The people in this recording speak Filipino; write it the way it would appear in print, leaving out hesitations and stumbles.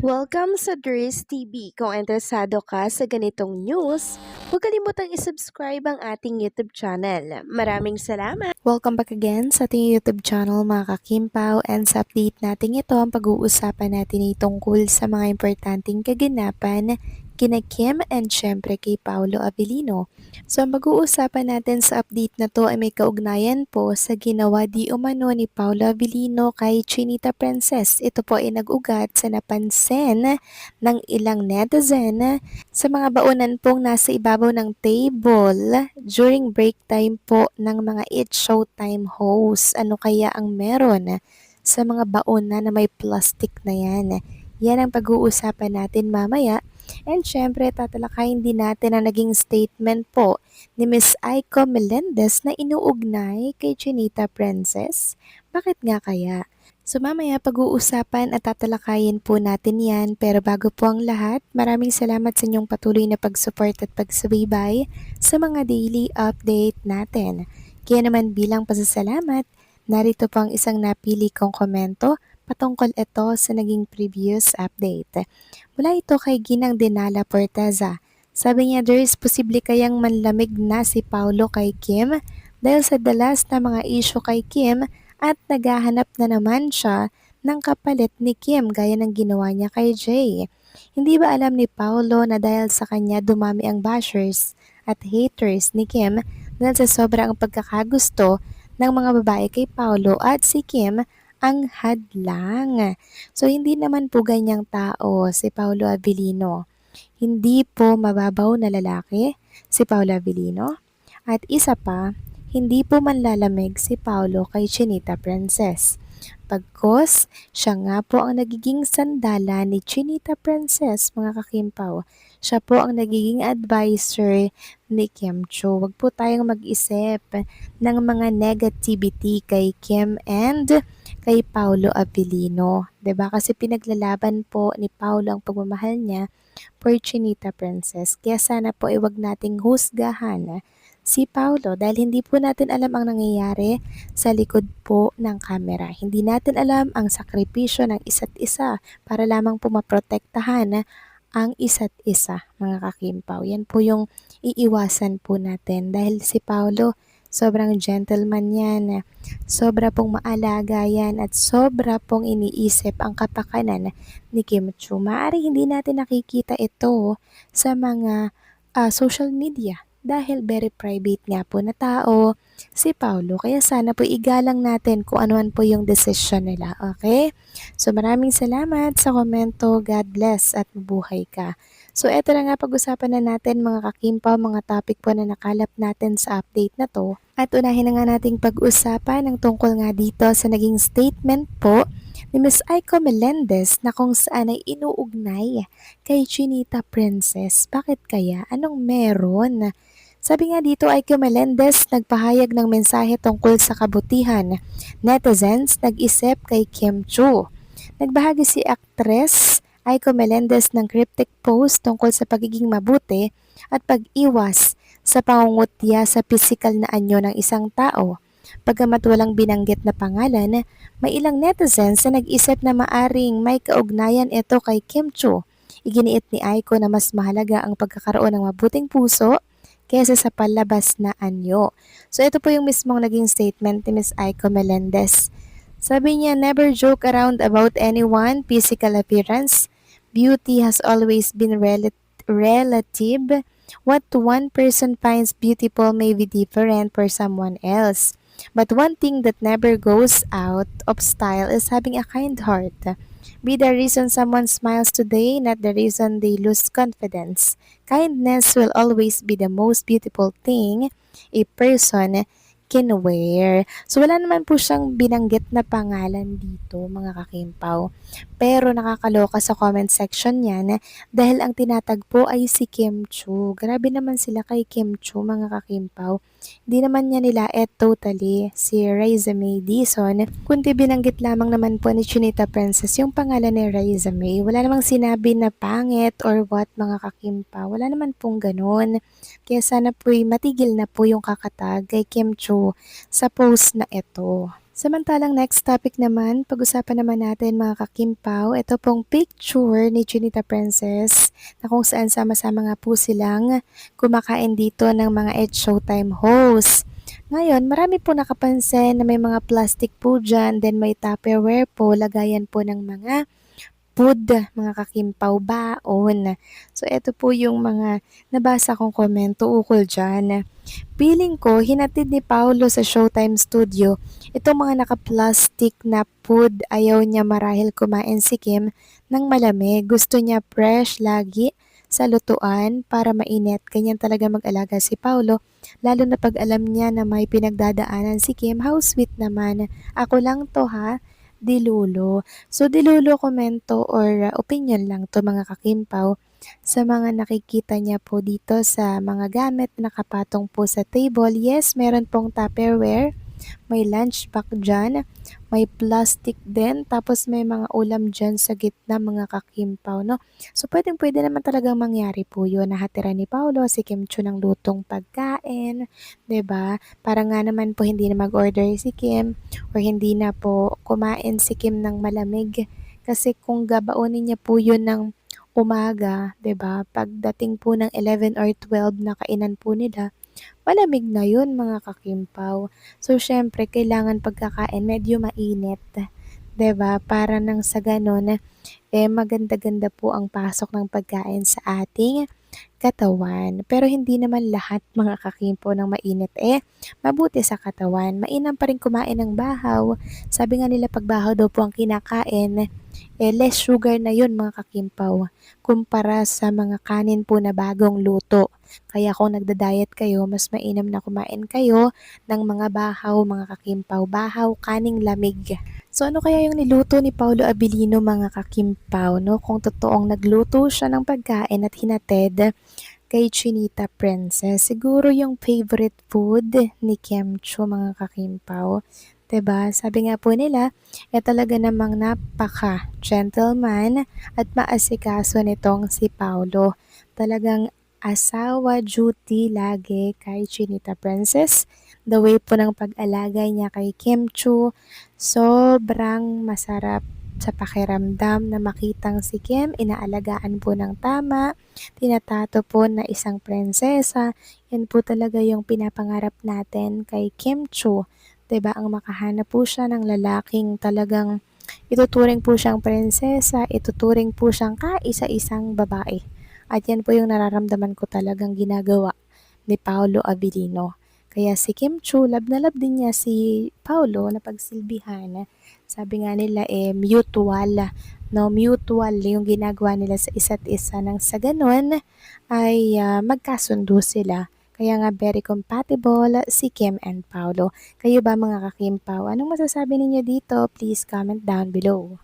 Welcome sa Dries TV. Kung interesado ka sa ganitong news, huwag kalimutang isubscribe ang ating YouTube channel. Maraming salamat! Welcome back again sa ating YouTube channel mga kakimpaw, and sa update natin ito ang pag-uusapan natin ay tungkol sa mga importanteng kaganapan kina Kim and syempre kay Paolo Avellino. So ang pag-uusapan natin sa update na to ay may kaugnayan po sa ginawa di umano ni Paolo Avellino kay Chinita Princess. Ito po ay nag-ugat sa napansin ng ilang netizen sa mga baunan pong nasa ibabaw ng table during break time po ng mga It Showtime hosts. Ano kaya ang meron sa mga baon na may plastic na yan? Yan ang pag-uusapan natin mamaya. And syempre, tatalakayin din natin ang naging statement po ni Miss Aiko Melendez na inuugnay kay Chinita Princess. Bakit nga kaya? So mamaya pag-uusapan at tatalakayin po natin yan, pero bago po ang lahat, maraming salamat sa inyong patuloy na pag-support at pagsubaybay sa mga daily update natin. Kaya naman bilang pasasalamat, narito po ang isang napili kong komento patungkol ito sa naging previous update. Mula ito kay Ginang Dinala Porteza. Sabi niya, there is posible kayang manlamig na si Paulo kay Kim dahil sa dalas na mga issue kay Kim at naghahanap na naman siya ng kapalit ni Kim gaya ng ginawa niya kay Jay. Hindi ba alam ni Paulo na dahil sa kanya dumami ang bashers at haters ni Kim dahil sa sobrang pagkakagusto ng mga babae kay Paulo at si Kim ang hadlang. So hindi naman po ganyang tao si Paulo Avellino. Hindi po mababaw na lalaki si Paulo Avellino. At isa pa, hindi po manlalamig si Paulo kay Chinita Princess. Pagkos, siya nga po ang nagiging sandala ni Chinita Princess, mga kakimpaw. Siya po ang nagiging advisor ni Kim Cho. Huwag po tayong mag-isip ng mga negativity kay Kim and kay Paulo Avellino. 'Di ba? Kasi pinaglalaban po ni Paulo ang pagmamahal niya for Chinita Princess. Kaya sana po iwag nating husgahan si Paulo dahil hindi po natin alam ang nangyayari sa likod po ng kamera. Hindi natin alam ang sakripisyo ng isa't isa para lamang po maprotektahan ang isa't isa, mga kakimpaw. Yan po yung iiwasan po natin dahil si Paulo sobrang gentleman yan, sobra pong maalaga yan at sobra pong iniisip ang kapakanan ni Kim Chiu. Maaari hindi natin nakikita ito sa mga social media dahil very private nga po na tao si Paulo. Kaya sana po igalang natin kung ano po yung decision nila. Okay? So maraming salamat sa komento. God bless at mabuhay ka. So eto na nga pag-usapan na natin mga kakimpaw, mga topic po na nakalap natin sa update na to. At unahin na nga nating pag-usapan ng tungkol nga dito sa naging statement po ni Miss Aiko Melendez na kung saan ay inuugnay kay Chinita Princess. Bakit kaya? Anong meron? Sabi nga dito, Aiko Melendez nagpahayag ng mensahe tungkol sa kabutihan. Netizens nag-isip kay Kim Chiu. Nagbahagi si actress Aiko Melendez ng cryptic post tungkol sa pagiging mabuti at pag-iwas sa pangungutya sa pisikal na anyo ng isang tao. Pagkamat walang binanggit na pangalan, may ilang netizens na nag-isip na maaring may kaugnayan ito kay Kim Chiu. Iginiit ni Aiko na mas mahalaga ang pagkakaroon ng mabuting puso kaysa sa palabas na anyo. So ito po yung mismong naging statement ni Miss Aiko Melendez. Sabi niya, never joke around about anyone, physical appearance. Beauty has always been relative. What one person finds beautiful may be different for someone else. But one thing that never goes out of style is having a kind heart. Be the reason someone smiles today, not the reason they lose confidence. Kindness will always be the most beautiful thing a person can wear. So wala naman po siyang binanggit na pangalan dito, mga kakimpaw. Pero nakakaloka sa comment section niyan dahil ang tinatagpo ay si Kim Chiu. Grabe naman sila kay Kim Chiu, mga kakimpaw. Hindi naman niya nila totally si Raiza May Dizon, kundi binanggit lamang naman po ni Chinita Princess yung pangalan ni Raiza May. Wala namang sinabi na pangit or what, mga kakimpaw. Wala naman pong ganun. Kaya sana po'y matigil na po yung kakatag kay Kim Chiu sa post na ito. Samantalang next topic naman, pag-usapan naman natin mga kakimpaw, ito pong picture ni Chinita Princess na kung saan sama-sama nga po silang kumakain dito ng mga It's Showtime hosts. Ngayon, marami po nakapansin na may mga plastic po dyan, then may Tupperware po, lagayan po ng mga food, mga kakimpaw, baon. So, ito po yung mga nabasa kong komento ukol dyan. Feeling ko, hinatid ni Paolo sa Showtime Studio, itong mga naka-plastic na food, ayaw niya marahil kumain si Kim ng malamig. Gusto niya fresh lagi sa lutuan para mainit. Ganyan talaga mag-alaga si Paolo, lalo na pag alam niya na may pinagdadaanan si Kim. How sweet naman. Ako lang to ha, dilulo. So, dilulo komento or opinion lang to mga kakimpaw sa mga nakikita niya po dito sa mga gamit na nakapatong po sa table. Yes, meron pong Tupperware, may lunch pack dyan, may plastic din, tapos may mga ulam dyan sa gitna mga kakimpaw, no? So, pwedeng-pwede naman talagang mangyari po yun. Nahatira ni Paolo si Kim Chu ng lutong pagkain, 'di ba? Para nga naman po hindi na mag-order si Kim or hindi na po kumain si Kim ng malamig. Kasi kung gabaunin niya po yun ng umaga, 'di ba? Pagdating po ng 11 or 12 na kainan po nila, malamig na yun mga kakimpaw. So, syempre, kailangan pagkakain medyo mainit. 'Di ba? Para nang sa ganon, maganda-ganda po ang pasok ng pagkain sa ating katawan. Pero hindi naman lahat mga kakimpo ng mainit mabuti sa katawan. Mainam pa rin kumain ng bahaw. Sabi nga nila pag bahaw daw po ang kinakain, less sugar na yun mga kakimpaw kumpara sa mga kanin po na bagong luto. Kaya kung nagda-diet kayo, mas mainam na kumain kayo ng mga bahaw, mga kakimpaw, bahaw, kaning lamig. So ano kaya yung niluto ni Paulo Abilino mga kakimpaw, no? Kung totoong nagluto siya ng pagkain at hinatid kay Chinita Princess, siguro yung favorite food ni Kim Chu mga kakimpaw. 'Di ba? Sabi nga po nila, talaga namang napaka-gentleman at maasikaso nitong si Paulo. Talagang asawa duty lagi kay Chinita Princess. The way po ng pag-alaga niya kay Kim Chu, sobrang masarap sa pakiramdam na makitang si Kim inaalagaan po ng tama, tinatato po na isang prinsesa. Yan po talaga yung pinapangarap natin kay Kim Chu. 'Di ba? Ang makahanap po siya ng lalaking talagang ituturing po siyang prinsesa, ituturing po siyang kaisa-isang babae. At yan po yung nararamdaman ko talagang ginagawa ni Paolo Abilino. Kaya si Kim Chu, love na love din niya si Paolo na pagsilbihan. Sabi nga nila mutual, no, mutual yung ginagawa nila sa isa't isa nang sa ganun ay magkasundo sila. Kaya nga very compatible si Kim and Paolo. Kayo ba mga kakimpaw? Anong masasabi ninyo dito? Please comment down below.